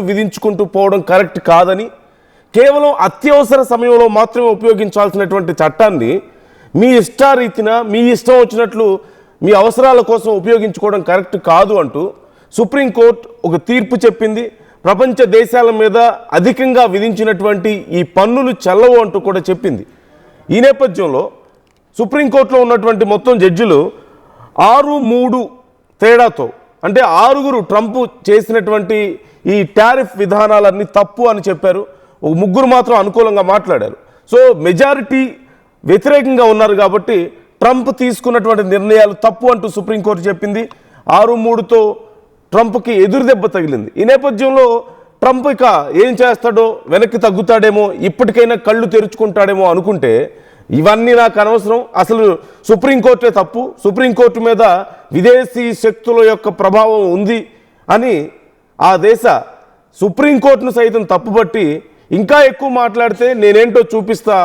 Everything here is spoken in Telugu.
విధించుకుంటూ పోవడం కరెక్ట్ కాదని, కేవలం అత్యవసర సమయంలో మాత్రమే ఉపయోగించాల్సినటువంటి చట్టాన్ని మీ ఇష్టారీతిన మీ ఇష్టం వచ్చినట్లు మీ అవసరాల కోసం ఉపయోగించుకోవడం కరెక్ట్ కాదు అంటూ సుప్రీంకోర్టు ఒక తీర్పు చెప్పింది. ప్రపంచ దేశాల మీద అధికంగా విధించినటువంటి ఈ పన్నులు చెల్లవు అంటూ కూడా చెప్పింది. ఈ నేపథ్యంలో సుప్రీంకోర్టులో ఉన్నటువంటి మొత్తం జడ్జిలు 6-3 తేడాతో, అంటే 6 ట్రంప్ చేసినటువంటి ఈ టారిఫ్ విధానాలన్నీ తప్పు అని చెప్పారు. ఒక 3 మాత్రం అనుకూలంగా మాట్లాడారు. సో మెజారిటీ వ్యతిరేకంగా ఉన్నారు కాబట్టి ట్రంప్ తీసుకున్నటువంటి నిర్ణయాలు తప్పు అంటూ సుప్రీంకోర్టు చెప్పింది. 6-3తో ట్రంప్కి ఎదురుదెబ్బ తగిలింది. ఈ నేపథ్యంలో ట్రంప్ ఇక ఏం చేస్తాడో, వెనక్కి తగ్గుతాడేమో, ఇప్పటికైనా కళ్ళు తెరుచుకుంటాడేమో అనుకుంటే ఇవన్నీ నాకు అనవసరం, అసలు సుప్రీంకోర్టే తప్పు, సుప్రీంకోర్టు మీద విదేశీ శక్తుల యొక్క ప్రభావం ఉంది అని ఆ దేశ సుప్రీంకోర్టును సైతం తప్పుబట్టి ఇంకా ఎక్కువ మాట్లాడితే నేనేంటో చూపిస్తా